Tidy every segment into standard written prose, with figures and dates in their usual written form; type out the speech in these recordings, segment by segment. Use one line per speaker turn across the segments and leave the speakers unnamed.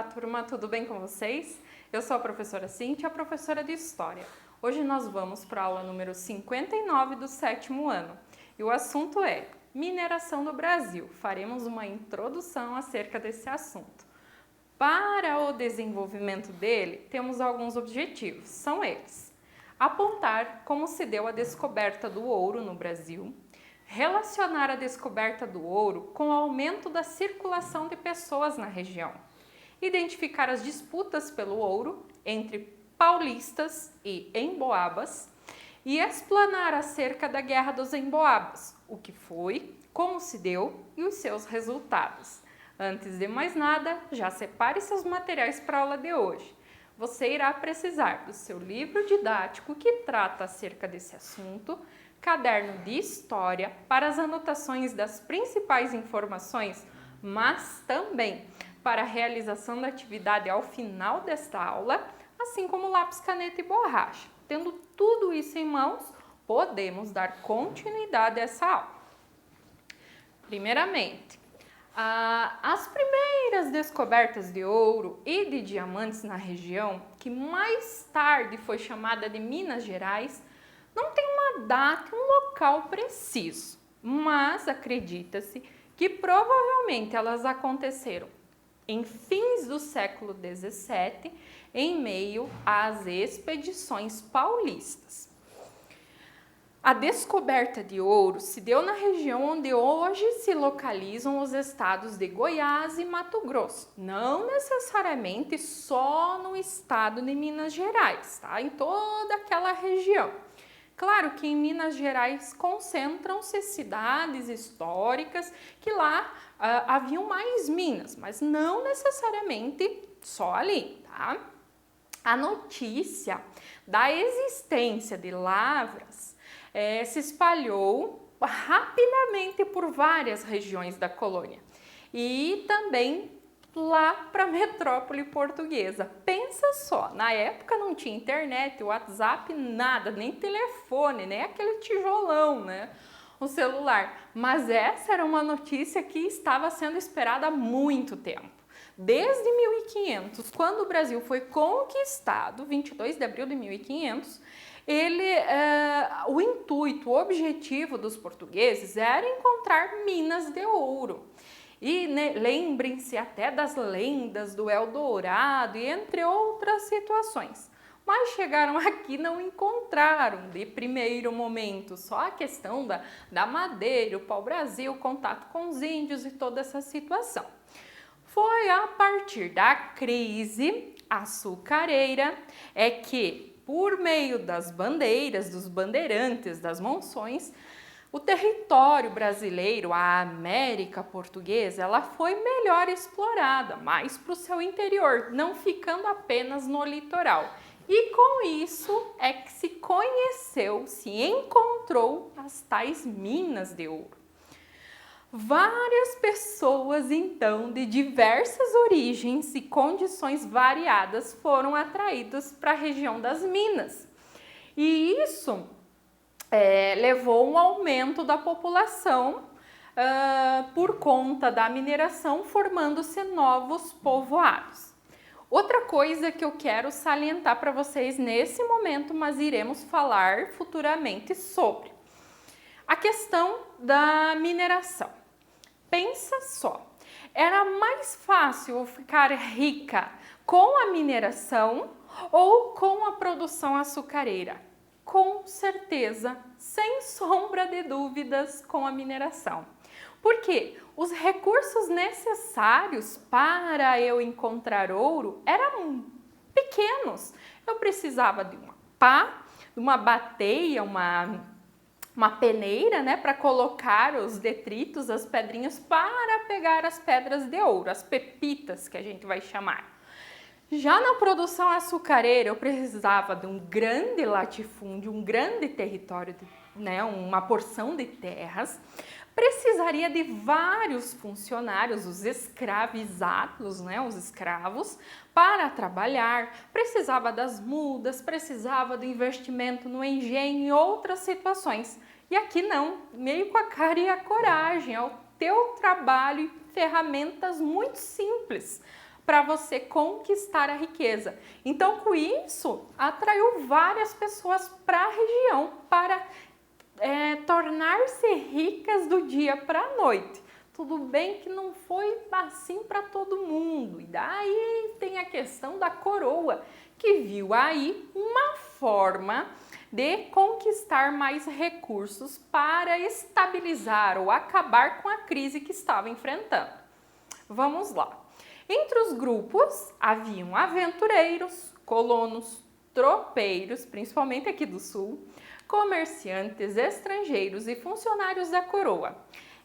Olá, turma, tudo bem com vocês? Eu sou a professora Cíntia, professora de História. Hoje nós vamos para a aula número 59 do 7º ano e o assunto é mineração no Brasil. Faremos uma introdução acerca desse assunto. Para o desenvolvimento dele, temos alguns objetivos, são eles: apontar como se deu a descoberta do ouro no Brasil, relacionar a descoberta do ouro com o aumento da circulação de pessoas na região, identificar as disputas pelo ouro entre paulistas e emboabas e explanar acerca da Guerra dos Emboabas, o que foi, como se deu e os seus resultados. Antes de mais nada, já separe seus materiais para a aula de hoje. Você irá precisar do seu livro didático que trata acerca desse assunto, caderno de história para as anotações das principais informações, mas também para a realização da atividade ao final desta aula, assim como lápis, caneta e borracha. Tendo tudo isso em mãos, podemos dar continuidade a essa aula. Primeiramente, as primeiras descobertas de ouro e de diamantes na região, que mais tarde foi chamada de Minas Gerais, não tem uma data, um local preciso, mas acredita-se que provavelmente elas aconteceram em fins do século XVII, em meio às expedições paulistas. A descoberta de ouro se deu na região onde hoje se localizam os estados de Goiás e Mato Grosso, não necessariamente só no estado de Minas Gerais, tá? Em toda aquela região. Claro que em Minas Gerais concentram-se cidades históricas que lá haviam mais minas, mas não necessariamente só ali, tá? A notícia da existência de lavras se espalhou rapidamente por várias regiões da colônia e também lá para a metrópole portuguesa. Pensa só, na época não tinha internet, WhatsApp, nada, nem telefone, nem aquele tijolão, né? O celular. Mas essa era uma notícia que estava sendo esperada há muito tempo. Desde 1500, quando o Brasil foi conquistado, 22 de abril de 1500, o intuito, o objetivo dos portugueses era encontrar minas de ouro. E lembrem-se até das lendas do Eldorado e entre outras situações. Mas chegaram aqui e não encontraram de primeiro momento, só a questão da madeira, o pau-brasil, o contato com os índios e toda essa situação. Foi a partir da crise açucareira que, por meio das bandeiras, dos bandeirantes, das monções, o território brasileiro, a América Portuguesa, ela foi melhor explorada, mais para o seu interior, não ficando apenas no litoral. E com isso é que se conheceu, se encontrou as tais minas de ouro. Várias pessoas, então, de diversas origens e condições variadas foram atraídas para a região das minas. E isso levou um aumento da população por conta da mineração, formando-se novos povoados. Outra coisa que eu quero salientar para vocês nesse momento, mas iremos falar futuramente sobre a questão da mineração. Pensa só, era mais fácil ficar rica com a mineração ou com a produção açucareira? Com certeza, sem sombra de dúvidas, com a mineração. Porque os recursos necessários para eu encontrar ouro eram pequenos. Eu precisava de uma pá, de uma bateia, uma peneira, né, para colocar os detritos, as pedrinhas, para pegar as pedras de ouro, as pepitas que a gente vai chamar. Já na produção açucareira, eu precisava de um grande latifúndio, um grande território, né, uma porção de terras. Precisaria de vários funcionários, os escravizados, né, os escravos, para trabalhar. Precisava das mudas, precisava do investimento no engenho e outras situações. E aqui não, meio com a cara e a coragem, ao teu trabalho e ferramentas muito simples para você conquistar a riqueza. Então, com isso, atraiu várias pessoas para a região para tornar-se ricas do dia para a noite. Tudo bem que não foi assim para todo mundo. E daí tem a questão da coroa, que viu aí uma forma de conquistar mais recursos para estabilizar ou acabar com a crise que estava enfrentando. Vamos lá. Entre os grupos haviam aventureiros, colonos, tropeiros, principalmente aqui do sul, comerciantes, estrangeiros e funcionários da coroa.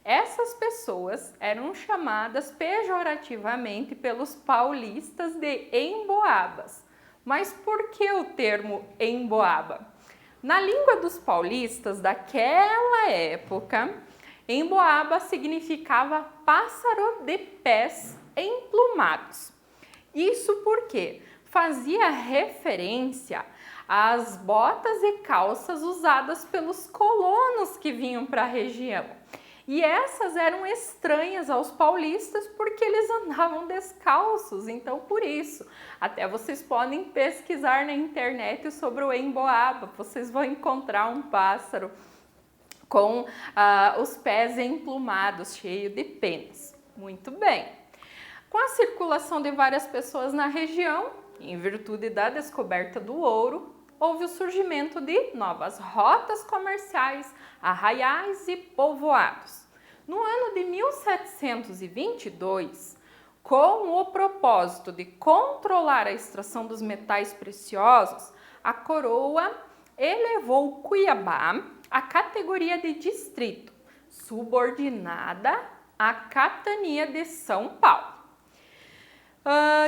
Essas pessoas eram chamadas pejorativamente pelos paulistas de emboabas. Mas por que o termo emboaba? Na língua dos paulistas daquela época, emboaba significava pássaro de pés emplumados. Isso porque fazia referência às botas e calças usadas pelos colonos que vinham para a região. E essas eram estranhas aos paulistas porque eles andavam descalços, então por isso. Até vocês podem pesquisar na internet sobre o emboaba, vocês vão encontrar um pássaro com os pés emplumados, cheio de penas. Muito bem. Com a circulação de várias pessoas na região, em virtude da descoberta do ouro, houve o surgimento de novas rotas comerciais, arraiais e povoados. No ano de 1722, com o propósito de controlar a extração dos metais preciosos, a coroa elevou Cuiabá à categoria de distrito, subordinada à capitania de São Paulo.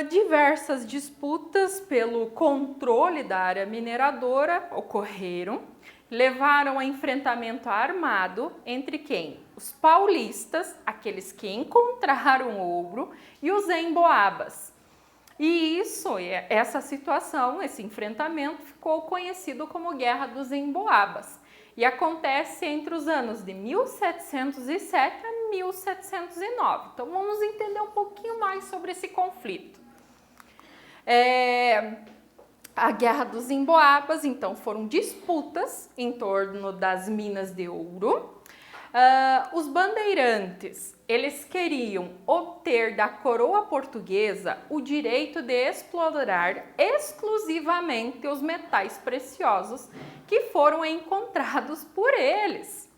Diversas disputas pelo controle da área mineradora ocorreram, levaram a enfrentamento armado entre quem? Os paulistas, aqueles que encontraram ouro, e os emboabas. E essa situação, esse enfrentamento, ficou conhecido como Guerra dos Emboabas. E acontece entre os anos de 1707 a 1709. Então, vamos entender um pouquinho mais sobre esse conflito. A Guerra dos Emboabas, então, foram disputas em torno das minas de ouro. Os bandeirantes, eles queriam obter da coroa portuguesa o direito de explorar exclusivamente os metais preciosos que foram encontrados por eles.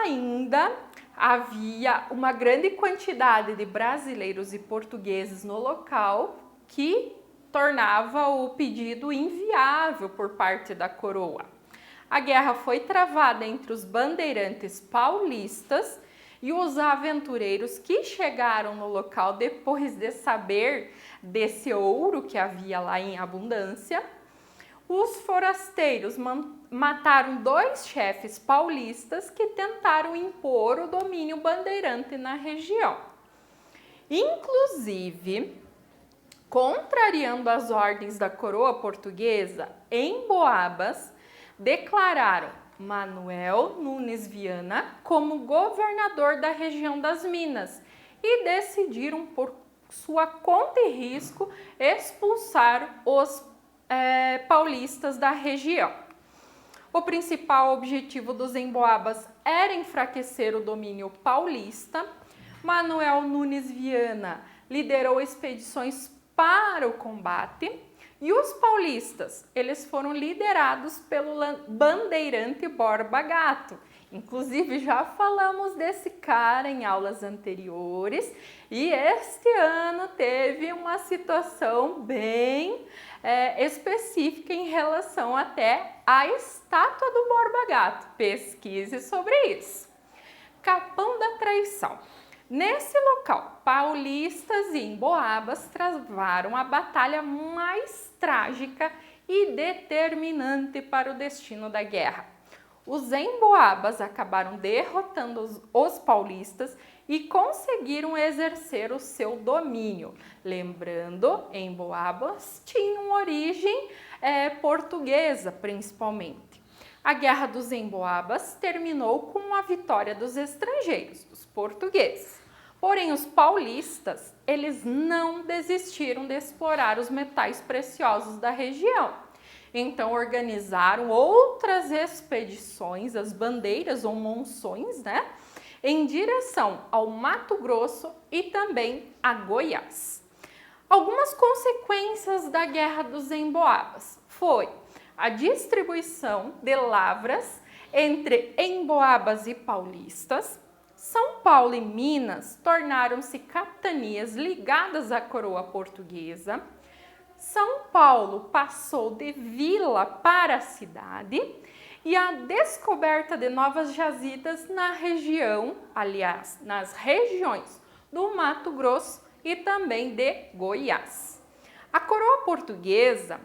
Ainda havia uma grande quantidade de brasileiros e portugueses no local que tornava o pedido inviável por parte da coroa. A guerra foi travada entre os bandeirantes paulistas e os aventureiros que chegaram no local depois de saber desse ouro que havia lá em abundância. Os forasteiros mataram 2 chefes paulistas que tentaram impor o domínio bandeirante na região. Inclusive, contrariando as ordens da coroa portuguesa, emboabas declararam Manuel Nunes Viana como governador da região das Minas e decidiram, por sua conta e risco, expulsar os paulistas da região. O principal objetivo dos emboabas era enfraquecer o domínio paulista. Manuel Nunes Viana liderou expedições para o combate e os paulistas, eles foram liderados pelo bandeirante Borba Gato. Inclusive, já falamos desse cara em aulas anteriores e este ano teve uma situação bem específica em relação até à estátua do Borba Gato. Pesquise sobre isso. Capão da Traição. Nesse local, paulistas e emboabas travaram a batalha mais trágica e determinante para o destino da guerra. Os emboabas acabaram derrotando os paulistas e conseguiram exercer o seu domínio. Lembrando, emboabas tinham origem portuguesa, principalmente. A Guerra dos Emboabas terminou com a vitória dos estrangeiros, dos portugueses. Porém, os paulistas, eles não desistiram de explorar os metais preciosos da região. Então, organizaram outras expedições, as bandeiras ou monções, né? Em direção ao Mato Grosso e também a Goiás. Algumas consequências da Guerra dos Emboabas foi a distribuição de lavras entre emboabas e paulistas. São Paulo e Minas tornaram-se capitanias ligadas à coroa portuguesa. São Paulo passou de vila para cidade e a descoberta de novas jazidas na região, aliás, nas regiões do Mato Grosso e também de Goiás. A coroa portuguesa,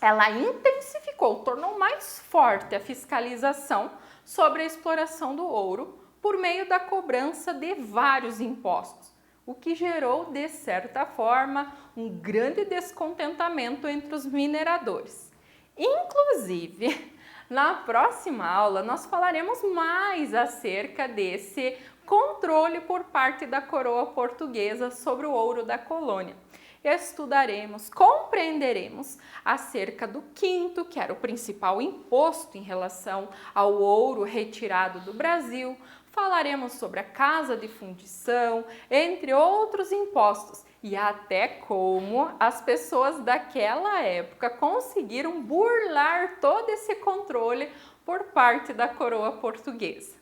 ela intensificou, tornou mais forte a fiscalização sobre a exploração do ouro por meio da cobrança de vários impostos, o que gerou, de certa forma, um grande descontentamento entre os mineradores. Inclusive, na próxima aula, nós falaremos mais acerca desse controle por parte da coroa portuguesa sobre o ouro da colônia. Estudaremos, compreenderemos acerca do quinto, que era o principal imposto em relação ao ouro retirado do Brasil. Falaremos sobre a casa de fundição, entre outros impostos, e até como as pessoas daquela época conseguiram burlar todo esse controle por parte da coroa portuguesa.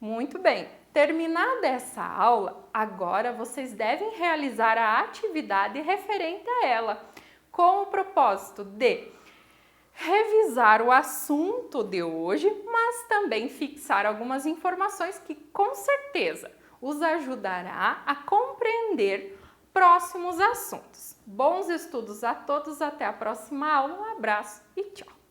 Muito bem, terminada essa aula, agora vocês devem realizar a atividade referente a ela, com o propósito de revisar o assunto de hoje, mas também fixar algumas informações que com certeza os ajudará a compreender próximos assuntos. Bons estudos a todos, até a próxima aula, um abraço e tchau!